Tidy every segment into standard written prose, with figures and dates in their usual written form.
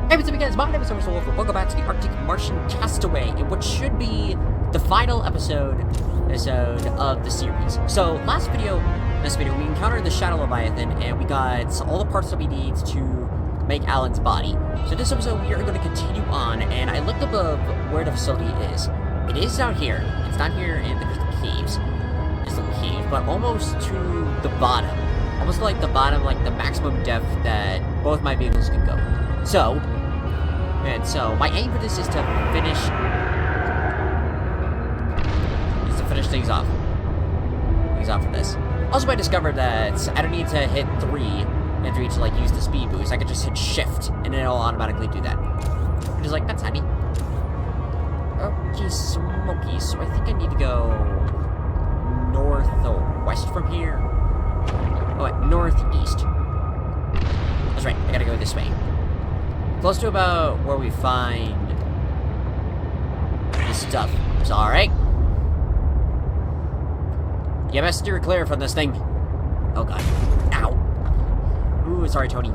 Hey, what's up, you guys? My name is Oversoul. Welcome back to the Arctic Martian Castaway, in what should be the final episode of the series. So, last video, we encountered the Shadow Leviathan, and we got all the parts that we need to make Alan's body. So this episode, we are going to continue on, and I looked above where the facility is. It is down here. It's down here in the Crystal Caves. This little cave, but almost to the bottom. Almost like the bottom, like the maximum depth that both my vehicles can go. So my aim for this is to finish things off. For this. Also, I discovered that I don't need to hit 3 and 3 to like use the speed boost. I can just hit shift and it'll automatically do that. Which is like, that's handy. Okay, smoky. So I think I need to go north or west from here. Oh wait, northeast. That's right, I gotta go this way. Close to about where we find this stuff. It's alright. You best steer clear from this thing. Oh god. Ow. Ooh, sorry, Tony.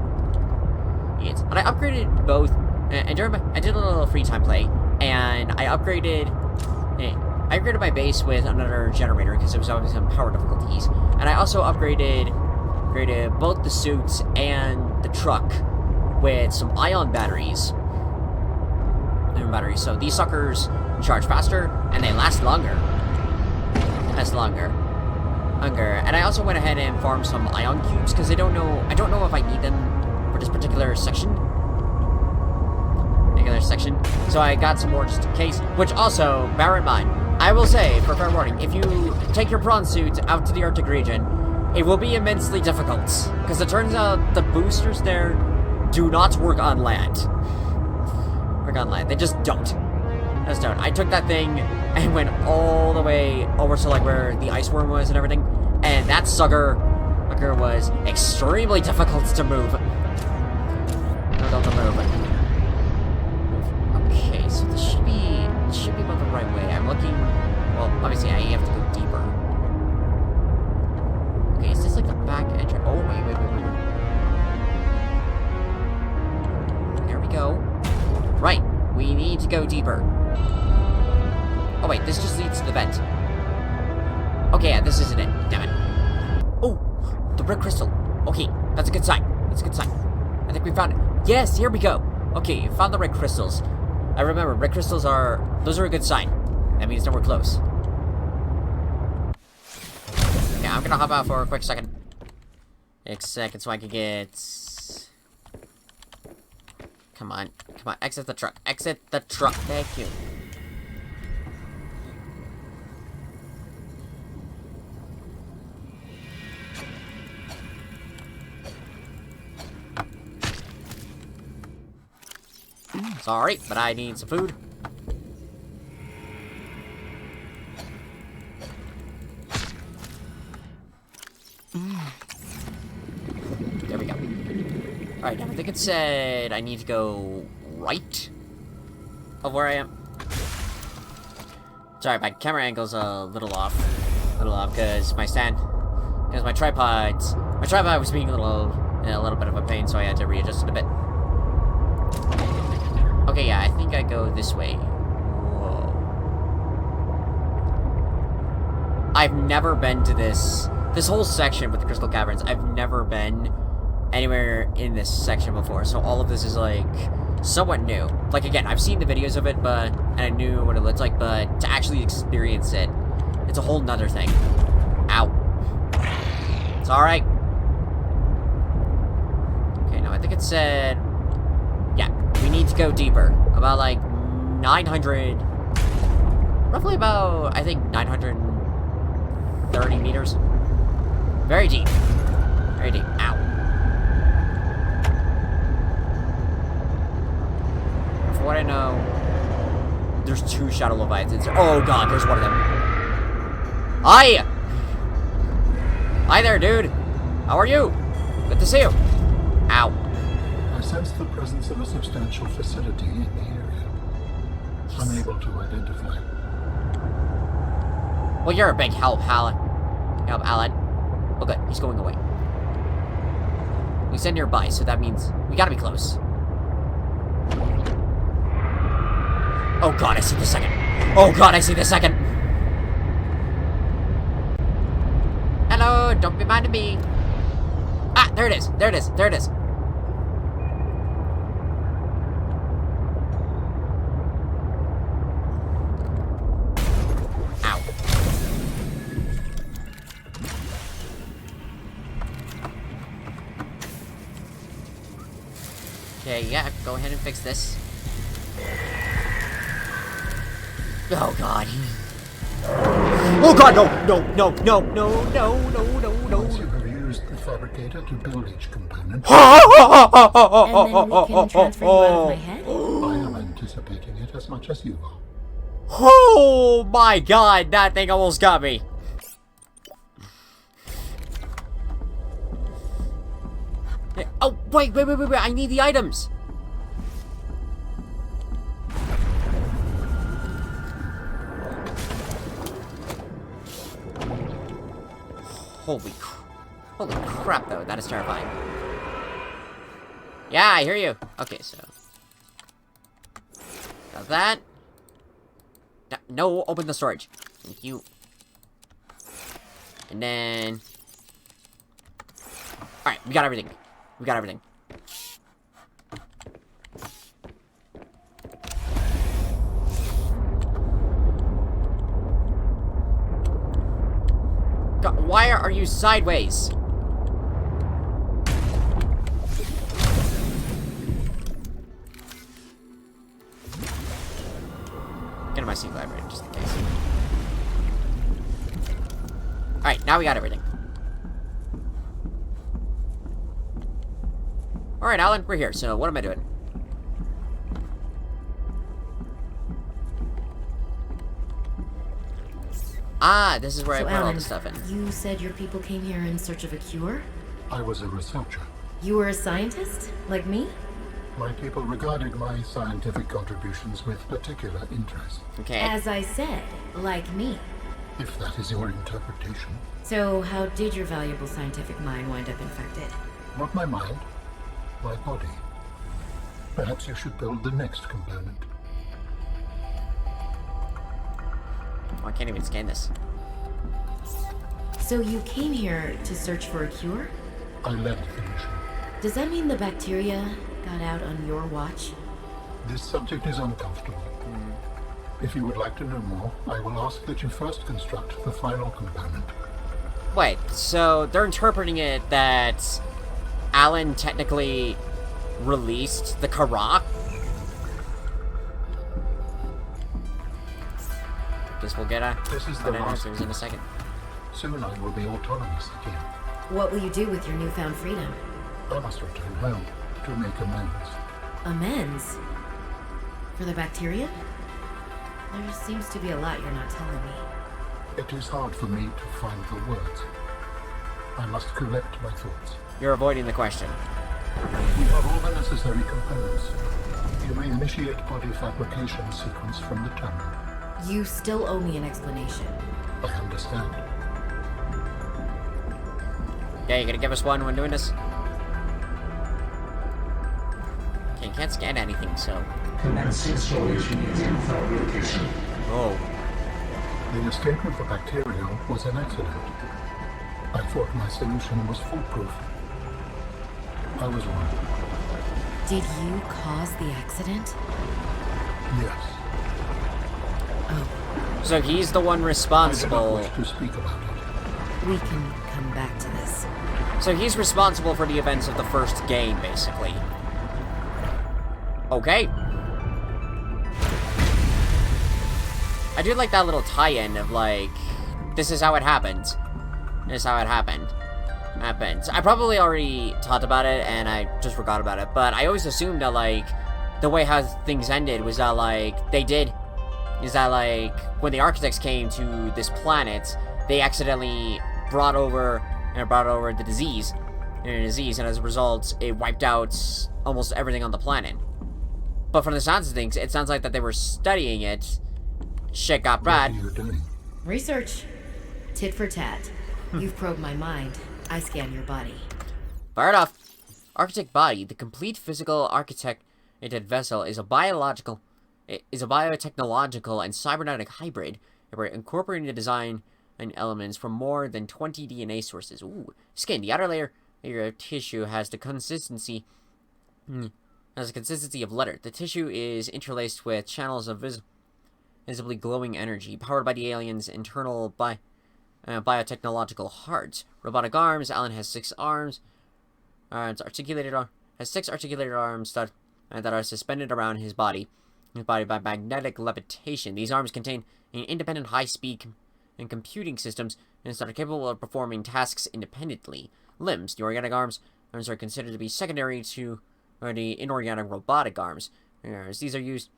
Yes. And I upgraded both. And during I did a little free time play, and I upgraded my base with another generator because it was having some power difficulties. And I also upgraded both the suits and the truck with some ion batteries. So these suckers charge faster and they last longer. And I also went ahead and farmed some ion cubes because I don't know if I need them for this particular section. So I got some more just in case. Which also, bear in mind, I will say, for fair warning, if you take your prawn suit out to the Arctic region, it will be immensely difficult. Because it turns out the boosters there do not work on land. They just don't. I took that thing and went all the way over to like where the ice worm was and everything, and that sucker was extremely difficult to move. Okay, so this should be about the right way. I'm looking. Well, obviously I have to go deeper. Okay, is this like the back entrance? Oh wait. There we go. Right, we need to go deeper. Oh wait, this just leads to the vent. Okay, yeah, this isn't it. Damn it. Oh, the red crystal. Okay, that's a good sign. I think we found it. Yes, here we go. Okay, found the red crystals. I remember, red crystals are a good sign. That means that we're close. Okay, I'm gonna hop out for a quick second. So I can get... Come on, exit the truck. Thank you. Sorry, but I need some food. There we go. Alright, I think it said I need to go right of where I am. Sorry, my camera angle's a little off because my tripod was being a little bit of a pain, so I had to readjust it a bit. Okay, yeah, I think I go this way. Whoa. I've never been to this whole section with the Crystal Caverns. I've never been anywhere in this section before, so all of this is, like, somewhat new. Like, again, I've seen the videos of it, and I knew what it looked like, but to actually experience it, it's a whole nother thing. Ow. It's alright. Okay, no, I think it said... Yeah, we need to go deeper. About, like, 900... Roughly about, I think, 930 meters. Very deep. Ow. For what I know, there's 2 Shadow Leviathans. Oh god, there's one of them. Hi! Hi there, dude. How are you? Good to see you. Ow. I sense the presence of a substantial facility in the area. Unable to identify. Well, you're a big help, Alan. Oh good, he's going away. We said nearby, so that means we gotta be close. Oh god, I see the second. Oh god, I see the second. Hello, don't be mad at me. Ah, there it is. There it is. There it is. Ow. Okay, yeah, go ahead and fix this. Oh god. Oh god, no, no, no, no, no, no, no, no, no. Once you have used the fabricator to build each component, And then we can transfer you out of my head? I am anticipating it as much as you are. Oh my god, that thing almost got me. Oh, wait, I need the items. Holy crap, though. That is terrifying. Yeah, I hear you. Okay, so. Got that. No, open the storage. Thank you. And then. Alright, we got everything. We got everything. God, why are you sideways? Get in my secret library, just in case. Alright, now we got everything. Alright, Alan, we're here, so what am I doing? Ah, this is where I put all the stuff in. You said your people came here in search of a cure? I was a researcher. You were a scientist? Like me? My people regarded my scientific contributions with particular interest. Okay. As I said, like me. If that is your interpretation. So how did your valuable scientific mind wind up infected? Not my mind, my body. Perhaps you should build the next component. Oh, I can't even scan this. So you came here to search for a cure? I led the mission. Does that mean the bacteria got out on your watch? This subject is uncomfortable. If you would like to know more, I will ask that you first construct the final component. Wait, so they're interpreting it that Alan technically released the Karak? Guess we'll get This is the an last answers in a second. Soon I will be autonomous again. What will you do with your newfound freedom? I must return home to make amends. Amends? For the bacteria? There seems to be a lot you're not telling me. It is hard for me to find the words. I must collect my thoughts. You're avoiding the question. We have all the necessary components. You may initiate body fabrication sequence from the terminal. You still owe me an explanation. I understand. Yeah, you gonna give us one when doing this? Okay, you can't scan anything, so. Commencing storage medium fabrication. Oh. The escape of the bacteria was an accident. I thought my solution was foolproof. I was wrong. Did you cause the accident? Yes. Oh, So he's the one I do not responsible. wish to speak about it. we can come back to this. So he's responsible for the events of the first game, basically. Okay. I do like that little tie-in of, like, this is how it happened. This is how it happened. I probably already talked about it, and I just forgot about it, but I always assumed that, like, the way how things ended was that, like, is that, like, when the architects came to this planet, they accidentally brought over the disease, and as a result, it wiped out almost everything on the planet. But from the sounds of things, it sounds like that they were studying it. Shit got bad. What are you doing? Research. Tit for tat. You've probed my mind. I scan your body. Fire it off. Architect body, the complete physical architected vessel, is is a biotechnological and cybernetic hybrid, incorporating the design and elements from more than 20 DNA sources. Ooh, skin. The outer layer of your tissue has the consistency of leather. The tissue is interlaced with channels of visibly glowing energy, powered by the alien's internal biotechnological heart. Robotic arms. Alan has 6 arms. Has 6 articulated arms that are suspended around his body by magnetic levitation. These arms contain independent high-speed and computing systems that are capable of performing tasks independently. Limbs. The organic arms are considered to be secondary to the inorganic robotic arms. These are used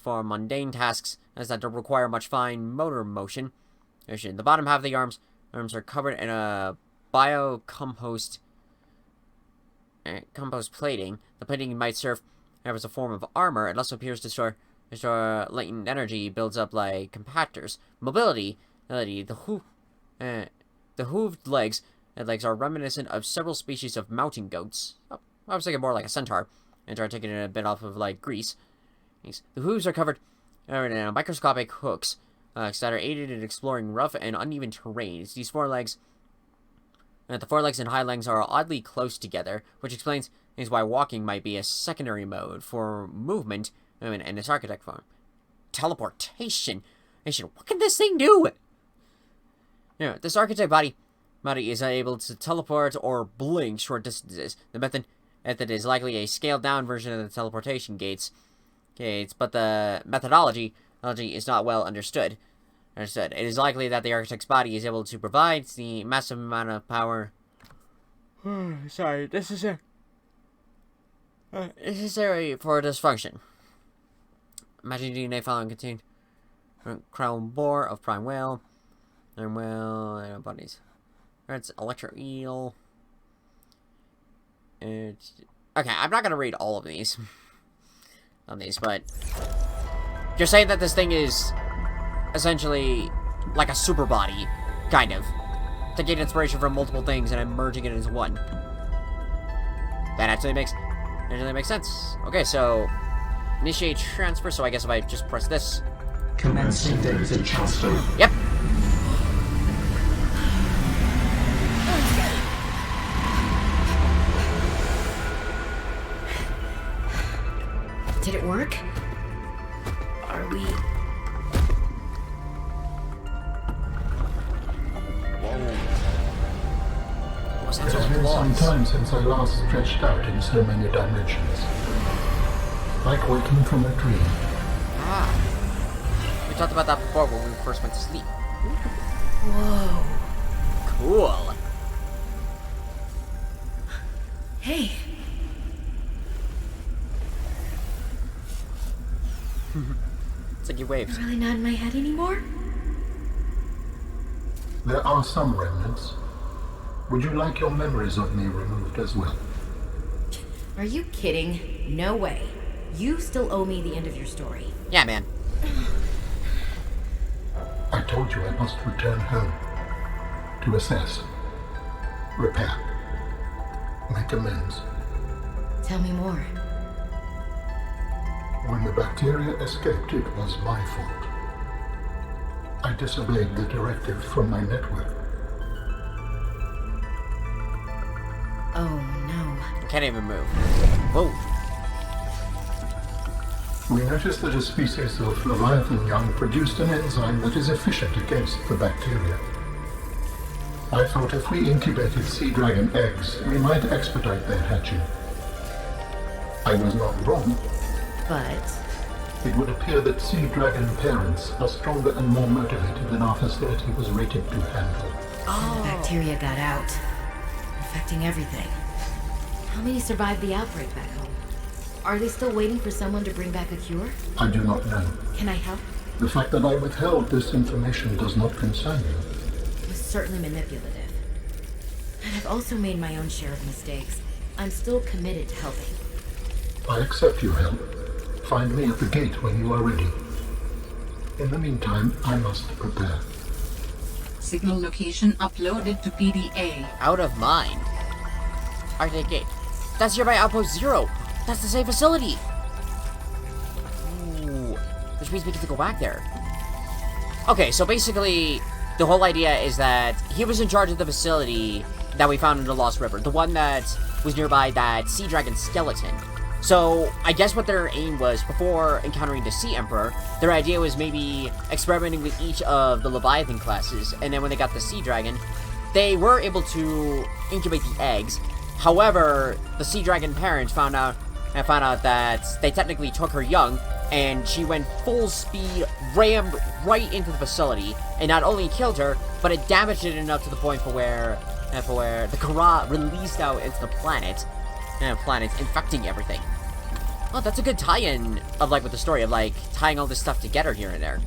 for mundane tasks that don't require much fine motor motion. The bottom half of the arms are covered in a biocompost plating. The plating might serve as a form of armor. It also appears to store latent energy builds up like compactors. Mobility. The hooved legs are reminiscent of several species of mountain goats. Oh, I was thinking more like a centaur. And are taking a bit off of like grease. The hooves are covered in microscopic hooks that are aided in exploring rough and uneven terrain. These forelegs. The forelegs and hind legs are oddly close together, which explains why walking might be a secondary mode for movement in its architect form. Teleportation. What can this thing do? This architect body is able to teleport or blink short distances. The method is likely a scaled-down version of the teleportation gates, but the methodology is not well understood. It is likely that the architect's body is able to provide the massive amount of power. Sorry, this is necessary for this function. Imagine DNA following contained crown boar of prime whale, and whale bodies. It's electro eel. Okay, I'm not gonna read all of these but you're saying that this thing is essentially like a super body, kind of, taking inspiration from multiple things and merging it into one. That actually makes sense. Okay, so initiate transfer. So I guess if I just press this, Commencing data transfer. Yep. Did it work? Are we... Was that It has been some time since I last stretched out in so many dimensions. Like waking from a dream. We talked about that before when we first went to sleep. Whoa. Cool. Hey. It's like you waved. I'm really not in my head anymore? There are some remnants. Would you like your memories of me removed as well? Are you kidding? No way. You still owe me the end of your story. Yeah, man. I told you I must return home. To assess. Repair. Make amends. Tell me more. When the bacteria escaped, it was my fault. I disobeyed the directive from my network. Oh no. Can't even move. Whoa. We noticed that a species of Leviathan young produced an enzyme that is efficient against the bacteria. I thought if we incubated sea dragon eggs, we might expedite their hatching. I was not wrong. But... It would appear that sea dragon parents are stronger and more motivated than our facility was rated to handle. So the bacteria got out, infecting everything. How many survived the outbreak back home? Are they still waiting for someone to bring back a cure? I do not know. Can I help? The fact that I withheld this information does not concern you. It was certainly manipulative. And I've also made my own share of mistakes. I'm still committed to helping. I accept your help. Find me at the gate when you are ready. In the meantime, I must prepare. Signal location uploaded to PDA. Out of mind. Arctic Gate. That's here by Outpost Zero. That's the same facility. Ooh. which means we get to go back there. Okay, so basically, the whole idea is that he was in charge of the facility that we found in the Lost River, the one that was nearby that sea dragon skeleton. So, I guess what their aim was, before encountering the Sea Emperor, their idea was maybe experimenting with each of the Leviathan classes, and then when they got the Sea Dragon, they were able to incubate the eggs. However, the Sea Dragon parents found out that they technically took her young, and she went full speed, rammed right into the facility, and not only killed her, but it damaged it enough to the point for where the Kara released out into the planet, infecting everything. Oh, that's a good tie-in of, like, with the story of, like, tying all this stuff together here and there.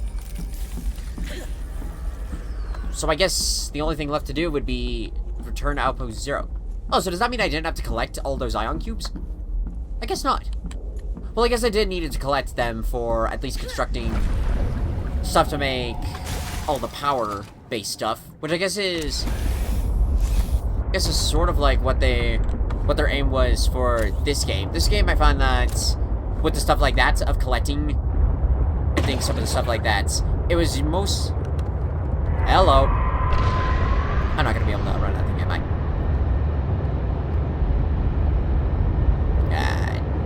So I guess the only thing left to do would be return to Outpost Zero. Oh, so does that mean I didn't have to collect all those ion cubes? I guess not. Well, I guess I did need to collect them for at least constructing stuff to make all the power-based stuff, which I guess is sort of like what their aim was for this game. This game, I find that with the stuff like that of collecting, I think some of the stuff like that, it was most. Hello. I'm not gonna be able to run that thing, am I?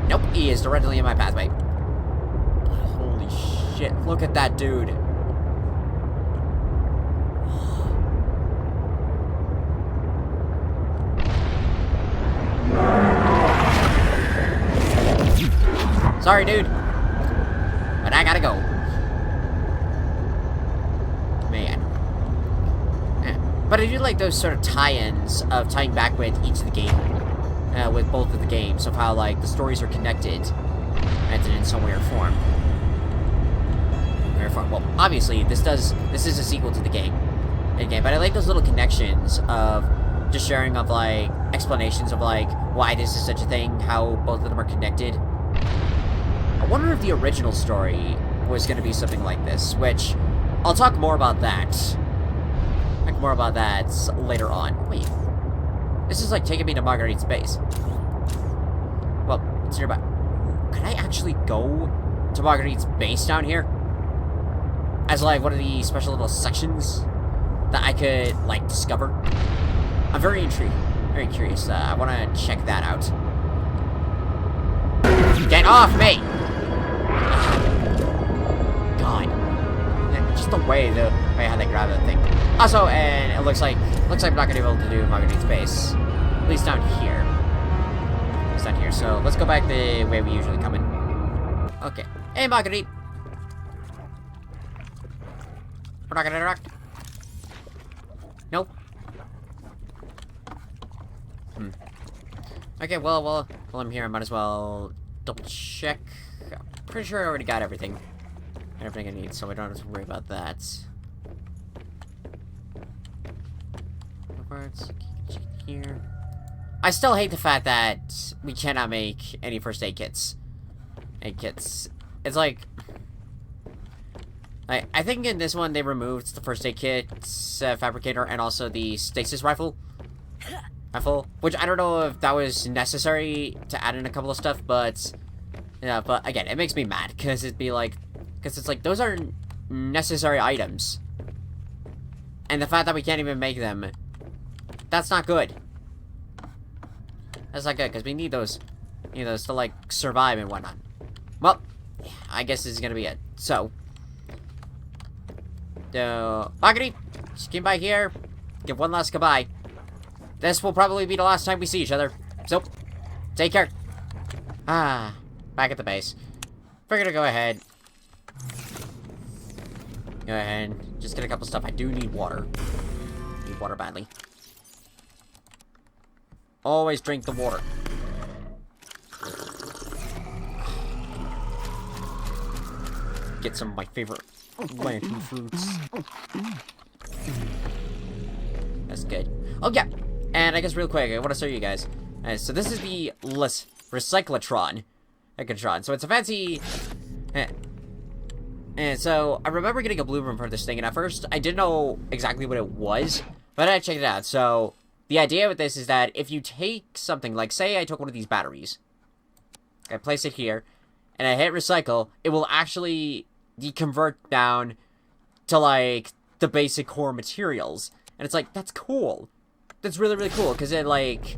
Nope, he is directly in my pathway. Holy shit, look at that dude. Sorry, dude. But I gotta go. Man. But I do like those sort of tie-ins of tying back with each of the game. With both of the games, of how, like, the stories are connected in some way or form. Well, obviously, this is a sequel to the game. But I like those little connections of just sharing of, like, explanations of, like, why this is such a thing, how both of them are connected. I wonder if the original story was going to be something like this, which I'll talk more about that. Later on. Wait. This is like taking me to Marguerite's base. Well, it's nearby. Could I actually go to Marguerite's base down here? As like one of the special little sections that I could like discover? I'm very intrigued. Very curious. I want to check that out. Get off me! God. Just the way how they grab that thing. Also, and it looks like I'm not gonna be able to do Marguerite's base. At least down here. It's down here. So let's go back the way we usually come in. Okay. Hey, Marguerite. We're not gonna interact. Nope. Okay. Well, while I'm here, I might as well double check. I'm pretty sure I already got everything I need, so I don't have to worry about that. Here. I still hate the fact that we cannot make any first aid kits. It's like... I think in this one they removed the first aid kit fabricator and also the stasis rifle. Which I don't know if that was necessary to add in a couple of stuff, but... Yeah, but again, it makes me mad, because it'd be like... Because it's like, those are necessary items. And the fact that we can't even make them... That's not good. That's not good, because we need those, to, like, survive and whatnot. Well, I guess this is gonna be it. So, Marguerite, just came by here, give one last goodbye. This will probably be the last time we see each other. So, take care. Back at the base. We're gonna go ahead. Just get a couple stuff. I do need water. Need water badly. Always drink the water. Get some of my favorite lantern fruits. That's good. Oh, yeah. And I guess real quick, I want to show you guys. So this is the Recyclotron. So it's a fancy... And so, I remember getting a blueprint for this thing, and at first, I didn't know exactly what it was, but I checked it out. So, the idea with this is that if you take something, like, say I took one of these batteries, I place it here, and I hit recycle, it will actually you convert down to, like, the basic core materials. And it's like, that's cool. That's really, really cool, because it, like...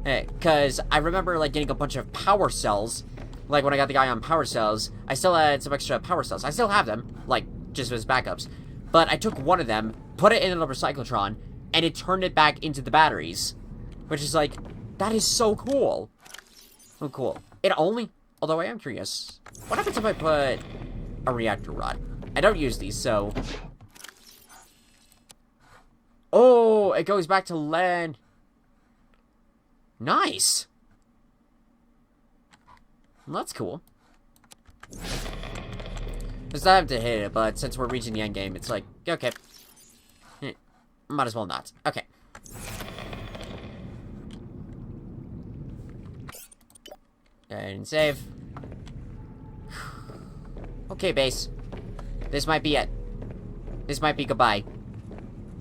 Because I remember, like, getting a bunch of power cells. Like, when I got the guy on power cells, I still had some extra power cells. I still have them, like, just as backups. But I took one of them, put it in a recyclotron, and it turned it back into the batteries. Which is like, that is so cool. Oh, cool. It only... Although I am curious, what happens if I put a reactor rod? I don't use these, so... Oh, it goes back to land. Nice. Well, that's cool. Because I have to hit it, but since we're reaching the end game, it's like, okay. Might as well not. Okay. And save. Okay, base. This might be it. This might be goodbye.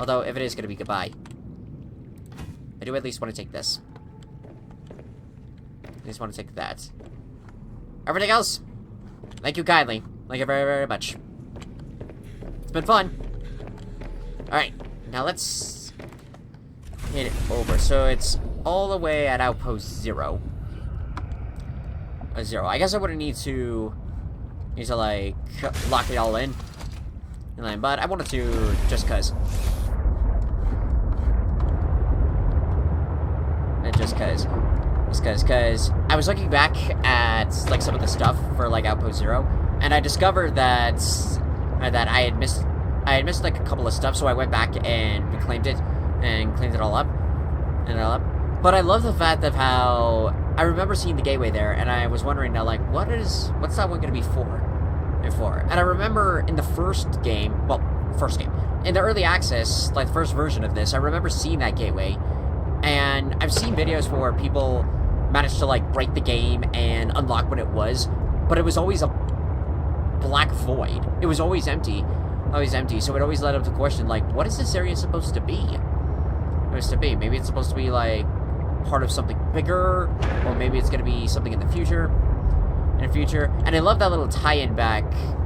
Although, if it is gonna be goodbye, I do at least want to take this. I just want to take that. Everything else, thank you kindly. Thank you very, very much. It's been fun. Alright, now let's hit it over. So it's all the way at Outpost Zero. Zero. I guess I wouldn't need to like lock it all in. But I wanted to just cause. Just cause I was looking back at like some of the stuff for like Outpost Zero, and I discovered that I had missed like a couple of stuff, so I went back and reclaimed it and cleaned it all up. But I love the fact of how I remember seeing the gateway there, and I was wondering now, like, what's that one gonna be for? And I remember in the first game, in the early access, like the first version of this, I remember seeing that gateway, and I've seen videos where people managed to like break the game and unlock what it was, but it was always a black void. It was always empty, so it always led up to question, like, what is this area supposed to be? Maybe it's supposed to be like part of something bigger, or maybe it's gonna be something in the future. And I love that little tie-in back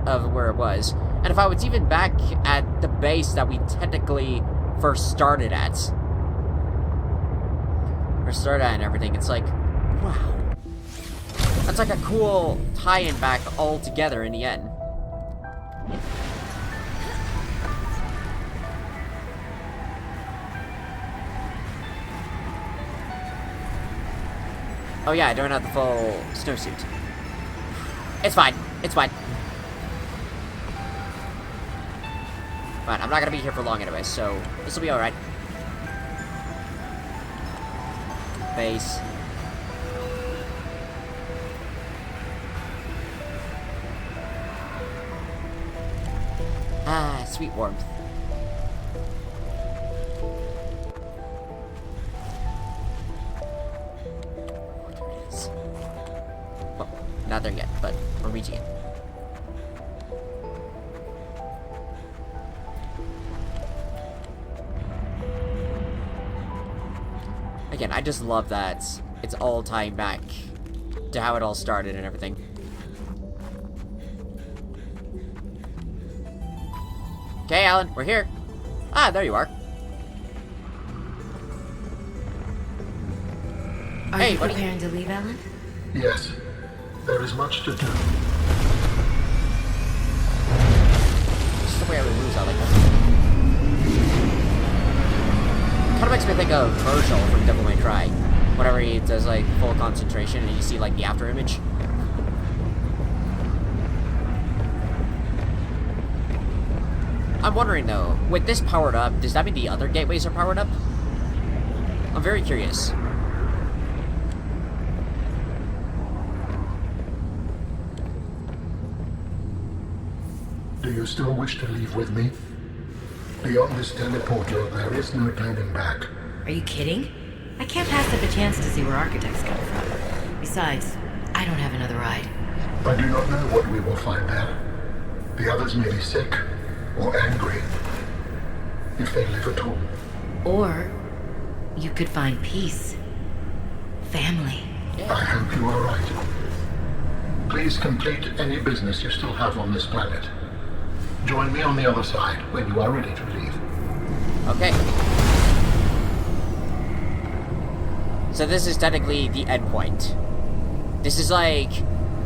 of where it was. And if I was even back at the base that we technically first started at, and everything, it's like, wow. That's like a cool tie-in back all together in the end. Oh yeah, I don't have the full snowsuit. It's fine. Fine, I'm not gonna be here for long anyway, so this will be alright. Base. Ah, sweet warmth. There it is. Well, not there yet, but we're reaching it. Again, I just love that it's all tying back to how it all started and everything. Okay, Alan, we're here. Ah, there you are. Are Hey, you buddy. preparing to leave, Alan? Yes, there is much to do. This is the way I would lose, I like that. Kind of makes me think of Virgil from Devil May Cry. Whenever he does, like, full concentration and you see, like, the after image. I'm wondering, though, with this powered up, does that mean the other gateways are powered up? I'm very curious. Do you still wish to leave with me? Beyond this teleporter, there is no turning back. Are you kidding? I can't pass up a chance to see where architects come from. Besides, I don't have another ride. I do not know what we will find there. The others may be sick or angry, if they live at all. Or you could find peace. Family. I hope you are right. Please complete any business you still have on this planet. Join me on the other side when you are ready to leave. Okay. So this is technically the end point. This is like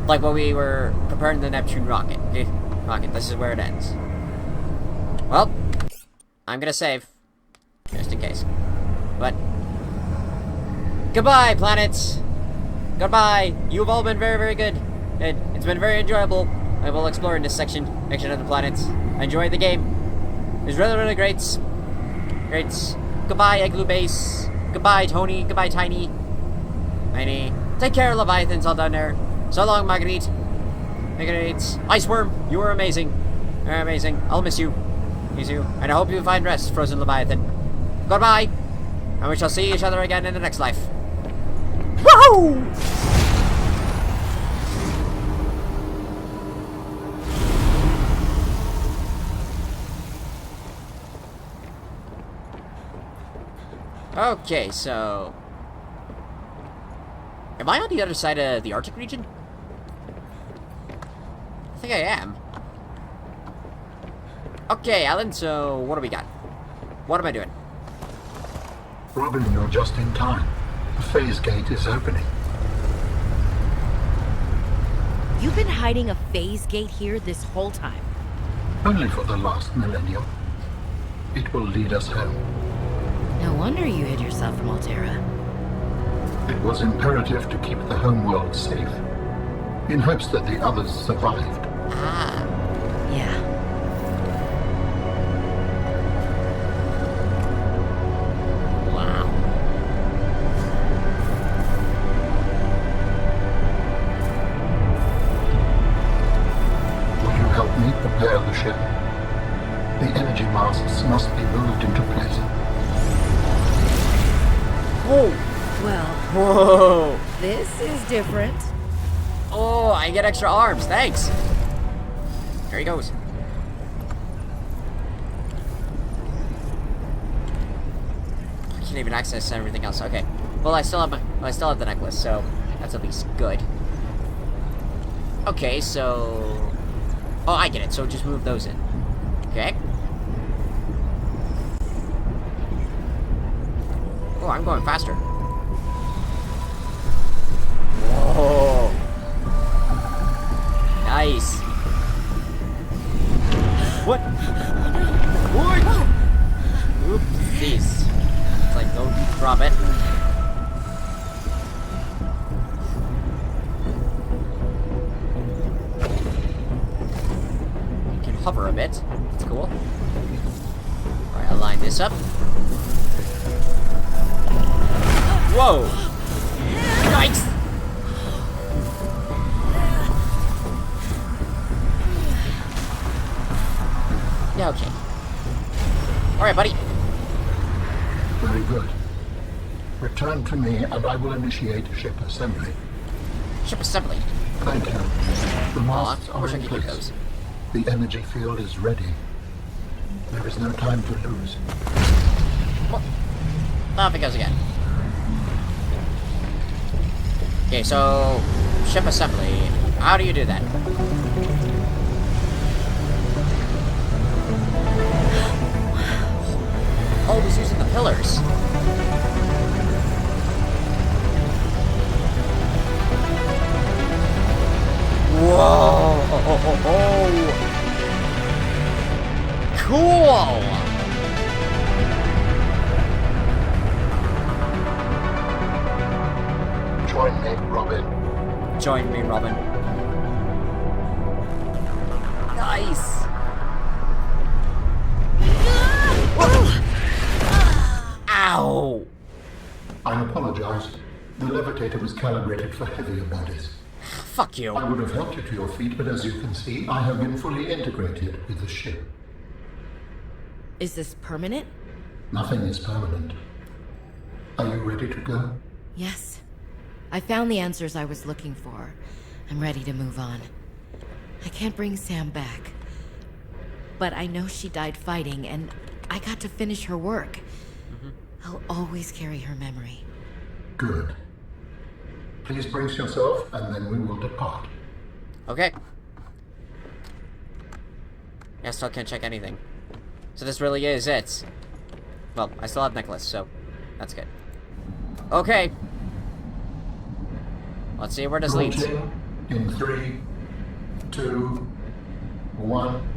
when we were preparing the Neptune rocket. Okay? Rocket, this is where it ends. Well, I'm gonna save. Just in case. But goodbye, planets! Goodbye! You've all been very, very good. It's been very enjoyable. I will explore in this section of the planets. I enjoyed the game. It was really, really great. Great. Goodbye, Igloo Base. Goodbye, Tony. Goodbye, Tiny. Tiny. Take care, Leviathans all down there. So long, Marguerite. Marguerite. Iceworm, you were amazing. You're amazing. I'll miss you. Miss you. And I hope you find rest, Frozen Leviathan. Goodbye. And we shall see each other again in the next life. Woohoo! Okay, so... Am I on the other side of the Arctic region? I think I am. Okay, Alan, so what do we got? What am I doing? Robin, you're just in time. The phase gate is opening. You've been hiding a phase gate here this whole time. Only for the last millennium. It will lead us home. No wonder you hid yourself from Altera. It was imperative to keep the homeworld safe, in hopes that the others survived. Ah. Yeah. Wow. Will you help me prepare the ship? The energy masts must be moved into place. Whoa. Well, Whoa. this is different. Oh, I get extra arms. Thanks. There he goes. I can't even access everything else. Okay. Well, I still have the necklace, so that's at least good. Okay, so... Oh, I get it. So just move those in. Okay. Oh, I'm going faster. Whoa. Nice. What? What? Oopsies. It's like, don't drop it. You can hover a bit. That's cool. Alright, I'll line this up. Whoa! Yikes! Yeah, okay. Alright, buddy. Very good. Return to me and I will initiate ship assembly. Ship assembly. Thank you. The masts I are wish I in could get place. those. The energy field is ready. There is no time to lose. What? Off it goes again. Okay, so... Ship assembly. How do you do that? Oh, he's using the pillars. Whoa! Cool! Join me, Robin. Join me, Robin. Nice! Ow! I apologize. The levitator was calibrated for heavier bodies. Fuck you. I would have helped you to your feet, but as you can see, I have been fully integrated with the ship. Is this permanent? Nothing is permanent. Are you ready to go? Yes. I found the answers I was looking for. I'm ready to move on. I can't bring Sam back. But I know she died fighting, and I got to finish her work. I'll always carry her memory. Good. Please brace yourself, and then we will depart. Okay. Yeah, I still can't check anything. So this really is it. Well, I still have necklace, so that's good. Okay. Let's see where this leads. Launching in 3, 2, 1.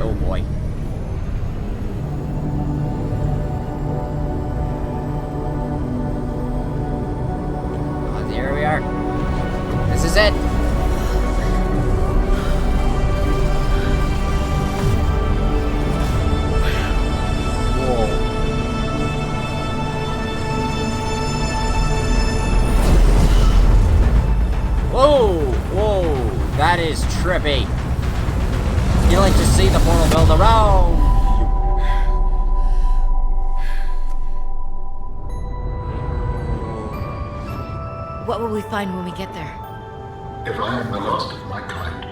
Oh boy. Oh, there we are. This is it. Whoa! Whoa! That is trippy. You like to see the portal build around. What will we find when we get there? If I am the last of my kind,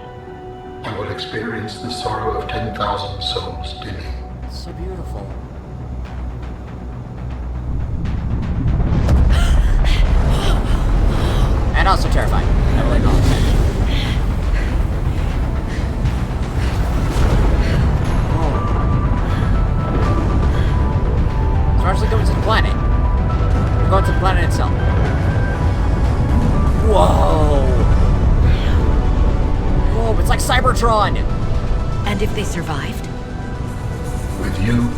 I will experience the sorrow of 10,000 souls dimming. It's so beautiful. And also terrifying. I will acknowledge that. So we're actually going to the planet. We're going to the planet itself. Whoa! Whoa, it's like Cybertron! And if they survived? With you,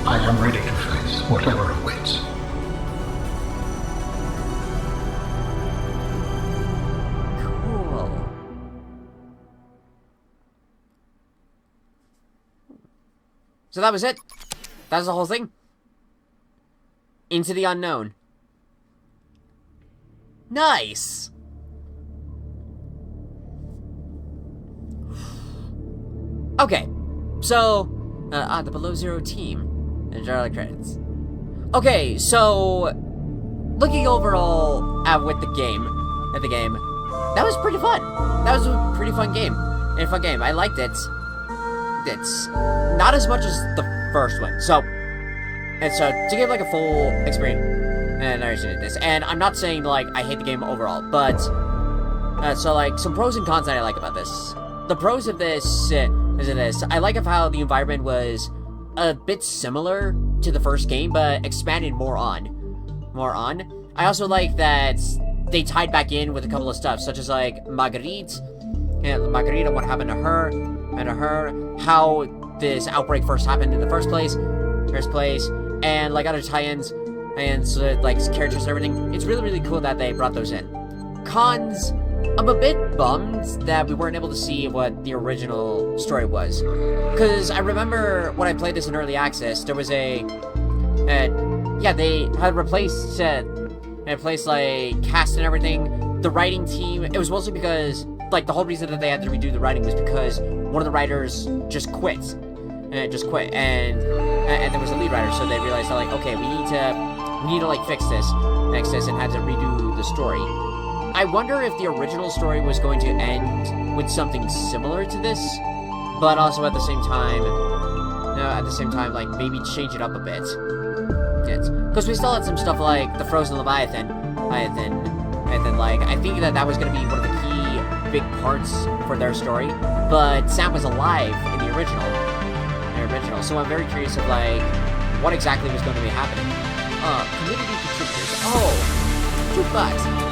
I am ready to face whatever awaits. Cool. So that was it? That was the whole thing? Into the unknown. Nice! Okay, so, the Below Zero team, and general credits. Okay, so, looking overall at the game, that was pretty fun. That was a pretty fun game. I liked it. It's not as much as the first one. So, to give like a full experience and narration of this, and I'm not saying like I hate the game overall, but so like some pros and cons that I like about this. The pros of this is this. I like of how the environment was a bit similar to the first game, but expanded more on. I also like that they tied back in with a couple of stuff, such as like Marguerite, and what happened to her, how this outbreak first happened in the first place, and like other tie-ins, and so like characters and everything. It's really, really cool that they brought those in. Cons, I'm a bit bummed that we weren't able to see what the original story was. Because I remember when I played this in early access, there was they had replaced like cast and everything. The writing team, it was mostly because like the whole reason that they had to redo the writing was because one of the writers just quit. And there was a lead writer, so they realized that like, okay, we need to like fix this, and had to redo the story. I wonder if the original story was going to end with something similar to this, but also at the same time, like maybe change it up a bit. Because we still had some stuff like the Frozen Leviathan, like I think that was going to be one of the key big parts for their story, but Sam was alive in the original, so I'm very curious of like what exactly was going to be happening. Community contributors. Oh, jukebox.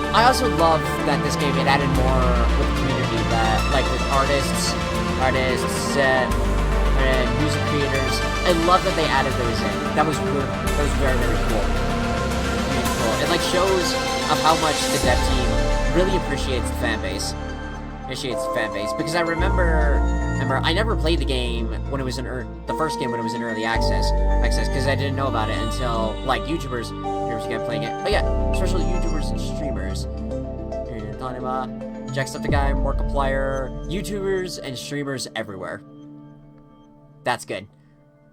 I also love that this game, it added more with the community, that, like, with artists, and music creators. I love that they added those in. That was good. That was very, very cool. Really cool. It, like, shows of how much the dev team really appreciates the fan base. Because I remember I never played the game when it was the first game when it was in early access, because I didn't know about it until, like, YouTubers began playing it. But yeah, especially YouTubers and streamers. Jacksepticeye, Markiplier, YouTubers and streamers everywhere. That's good.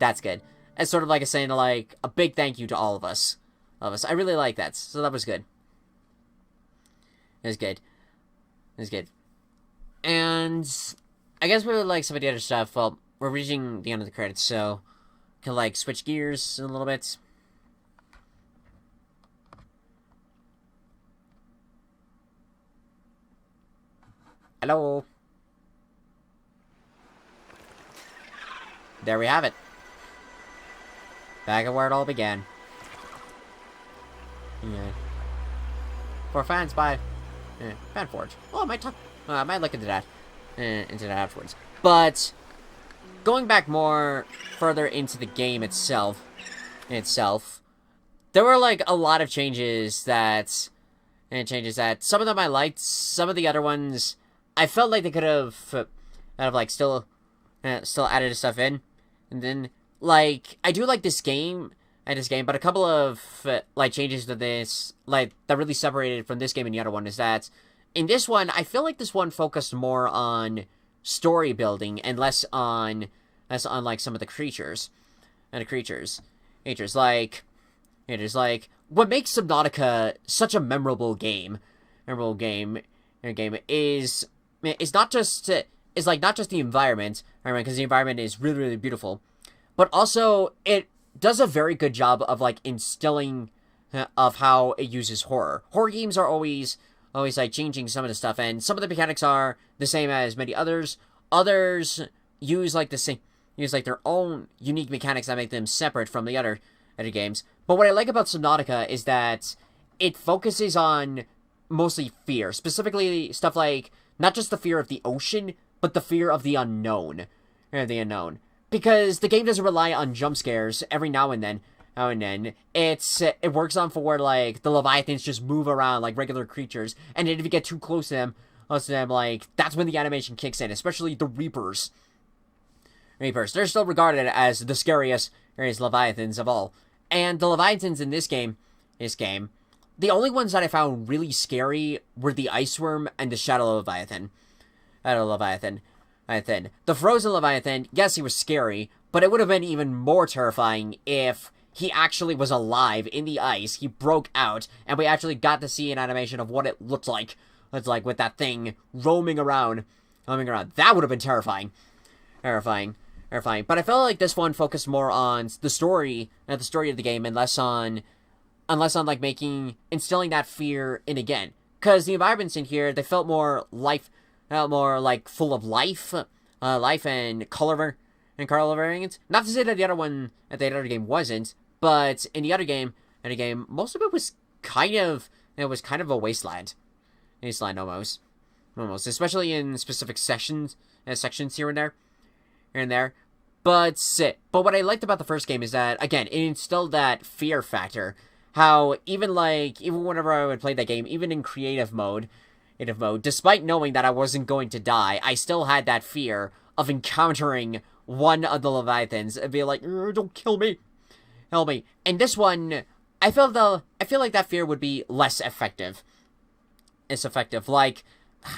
It's sort of like saying like a big thank you to all of us. I really like that. So that was good. It was good. And I guess with like some of the other stuff, well, we're reaching the end of the credits, so can like switch gears a little bit. Hello. there we have it. Back at where it all began. Yeah. For fans by Fanforge. Oh, I might look into that afterwards. But going back more further into the game itself, there were like a lot of changes that some of them I liked, some of the other ones I felt like they could have like still added stuff in. And then like I do like this game, but a couple of like changes to this like that really separated from this game and the other one is that in this one I feel like this one focused more on story building and less on like some of the creatures. And the creatures like what makes Subnautica such a memorable game is not just the environment, right? Because the environment is really, really beautiful, but also it does a very good job of like instilling of how it uses horror. Horror games are always like changing some of the stuff, and some of the mechanics are the same as many others. Others use their own unique mechanics that make them separate from the other games. But what I like about Subnautica is that it focuses on mostly fear, specifically stuff like not just the fear of the ocean, but the fear of the unknown. Because the game doesn't rely on jump scares every now and then. It works on for like the Leviathans just move around like regular creatures, and then if you get too close to them, like that's when the animation kicks in, especially the Reapers. They're still regarded as the scariest Leviathans of all. And the Leviathans in this game, the only ones that I found really scary were the Iceworm and the Shadow Leviathan. The Frozen Leviathan, yes, he was scary, but it would have been even more terrifying if he actually was alive in the ice, he broke out, and we actually got to see an animation of what it looked like. It's like with that thing roaming around. That would have been terrifying. But I felt like this one focused more on the story of the game, and less on like instilling that fear in again. Because the environments in here, they felt more like full of life and color variants. Not to say that the other game wasn't, but in the other game, most of it was kind of a wasteland almost, especially in specific sections here and there. But what I liked about the first game is that, again, it instilled that fear factor. How even whenever I would play that game, even in creative mode, despite knowing that I wasn't going to die, I still had that fear of encountering one of the Leviathans and be like, don't kill me, help me. And this one, I feel like that fear would be less effective. It's effective. Like,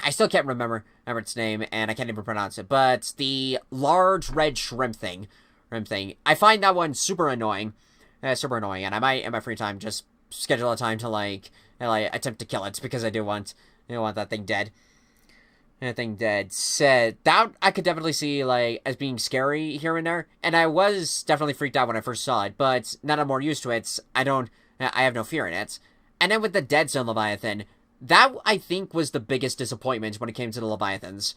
I still can't remember its name, and I can't even pronounce it, but the large red shrimp thing. I find that one super annoying, and I might, in my free time, just schedule a time to, like attempt to kill it, because I do want that thing dead. Said that I could definitely see, like, as being scary here and there, and I was definitely freaked out when I first saw it, but now that I'm more used to it, I have no fear in it. And then with the Dead Zone Leviathan, that, I think, was the biggest disappointment when it came to the Leviathans.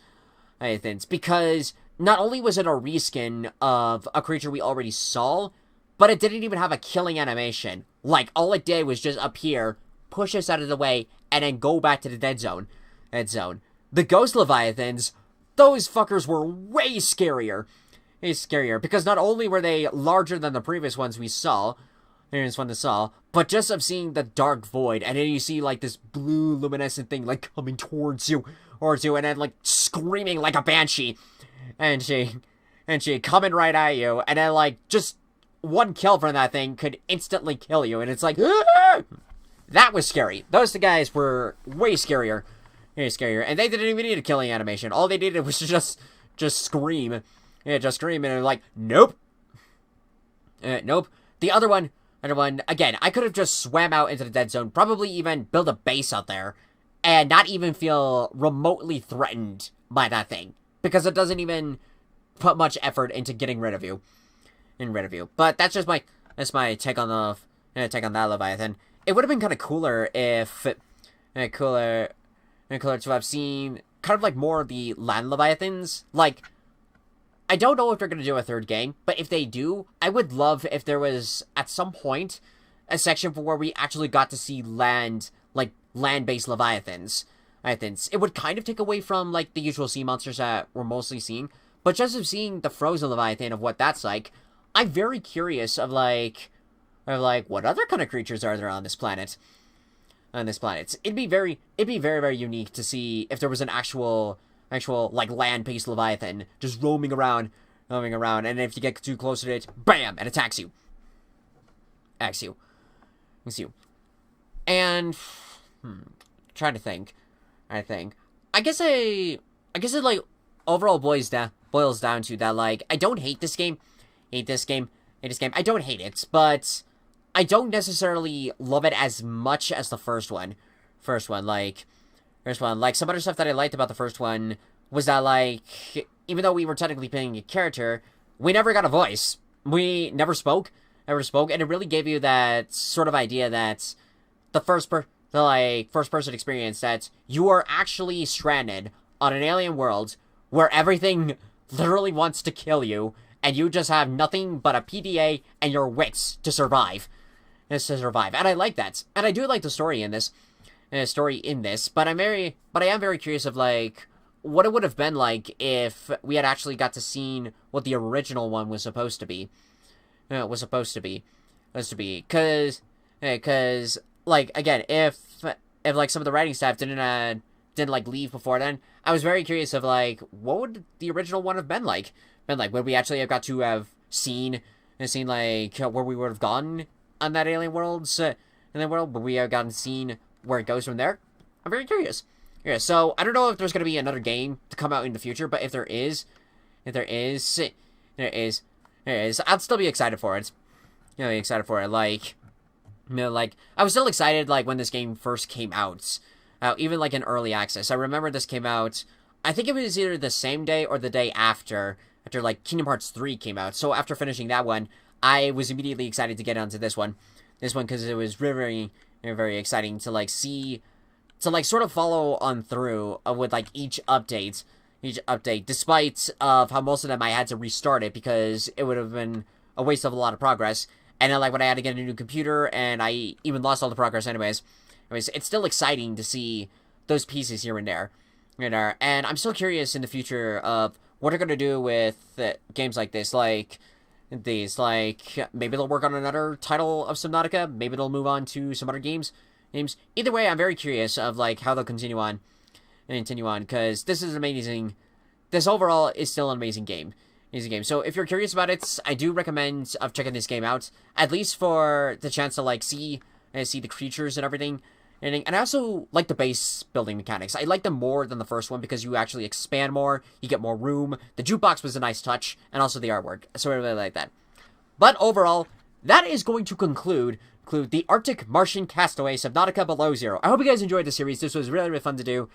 Because not only was it a reskin of a creature we already saw, but it didn't even have a killing animation. Like, all it did was just appear, push us out of the way, and then go back to the Dead Zone. The Ghost Leviathans, those fuckers were way scarier. Because not only were they larger than the previous ones we saw, but just of seeing the dark void, and then you see, like, this blue luminescent thing, like, coming towards you, and then, like, screaming like a banshee, and she coming right at you, and then, like, just one kill from that thing could instantly kill you, and it's like, ah! That was scary. Those two guys were way scarier, and they didn't even need a killing animation. All they needed was just scream, and they're like, nope. Nope. The other one, again, I could have just swam out into the Dead Zone, probably even build a base out there, and not even feel remotely threatened by that thing, because it doesn't even put much effort into getting rid of you. But that's just my take on that Leviathan. It would have been kind of cooler if cooler to have seen kind of like more of the land Leviathans. Like, I don't know if they're going to do a third game, but if they do, I would love if there was, at some point, a section for where we actually got to see land-based Leviathans. It would kind of take away from, like, the usual sea monsters that we're mostly seeing, but just of seeing the frozen Leviathan of what that's like, I'm very curious of what other kind of creatures are there on this planet? It'd be very, very unique to see if there was an actual, like, land-based Leviathan just roaming around, and if you get too close to it, BAM! It attacks you. And, trying to think. I guess it, like, overall boils down to that, like, I don't hate this game. I don't hate it, but I don't necessarily love it as much as the first one. Like, some other stuff that I liked about the first one was that, like, even though we were technically playing a character, we never got a voice. We never spoke, and it really gave you that sort of idea that the first-person experience, that you are actually stranded on an alien world where everything literally wants to kill you, and you just have nothing but a PDA and your wits to survive. And I like that. And I do like the story in this. But I am very curious of, like, what it would have been like if we had actually got to see what the original one was supposed to be. Because, like, again, if like, some of the writing staff didn't like, leave before then, I was very curious of, like, what would the original one have been like? Would we actually have got to have seen, like, where we would have gone on that alien world? Would we have gotten seen where it goes from there? I'm very curious. Yeah, so I don't know if there's gonna be another game to come out in the future, but if there is, I'd still be excited for it. Like, I was still excited, like, when this game first came out. Even, like, in early access. I remember this came out, I think it was either the same day or the day after, like, Kingdom Hearts 3 came out. So after finishing that one, I was immediately excited to get onto this one. Because it was very, very exciting to, like, see, to, like, sort of follow on through with, like, each update, despite of how most of them I had to restart it because it would have been a waste of a lot of progress. And then, like, when I had to get a new computer, and I even lost all the progress anyways, it's still exciting to see those pieces here and there. And I'm still curious in the future of what they're going to do with games like this, like, maybe they'll work on another title of Subnautica, maybe they'll move on to some other games. Either way, I'm very curious of, like, how they'll continue on, because this is amazing. This overall is still an amazing game. So if you're curious about it, I do recommend of checking this game out, at least for the chance to, like, see the creatures and everything. And I also like the base building mechanics. I like them more than the first one because you actually expand more, you get more room. The jukebox was a nice touch, and also the artwork. So I really like that. But overall, that is going to conclude the Arctic Martian Castaway Subnautica Below Zero. I hope you guys enjoyed the series. This was really, really fun to do.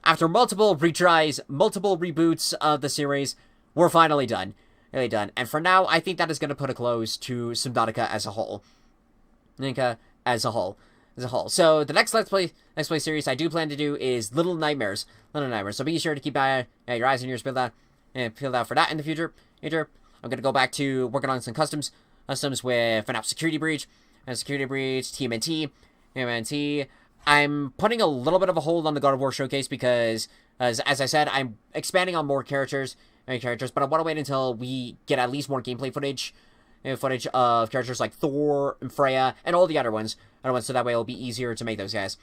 After multiple retries, multiple reboots of the series, we're finally done. Really done. And for now, I think that is going to put a close to Subnautica as a whole. So the next Let's Play series I do plan to do is Little Nightmares. So be sure to keep your eyes and ears peeled out for that in the future. I'm going to go back to working on some customs with FNAF Security Breach, TMNT. I'm putting a little bit of a hold on the God of War Showcase because, as I said, I'm expanding on more characters, but I want to wait until we get at least more gameplay footage of characters like Thor and Freya and all the other ones, so that way it'll be easier to make those guys.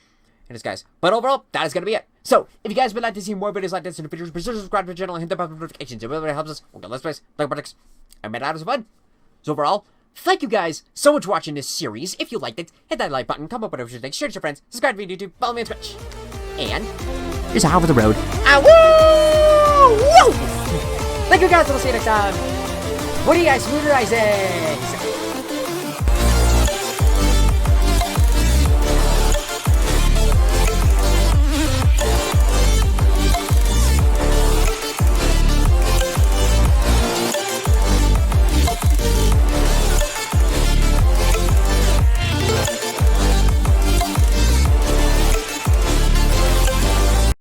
But overall, that is going to be it. So, if you guys would like to see more videos like this in the future, be sure to subscribe to the channel and hit the bell notifications. It really helps us. Let's play, like products, and made out of fun. So overall, thank you guys so much for watching this series. If you liked it, hit that like button, comment whatever you think, share it to your friends, subscribe to me on YouTube, follow me on Twitch. And here's how over the road. Woo! Thank you guys, we'll see you next time. What do you guys, Smootherize?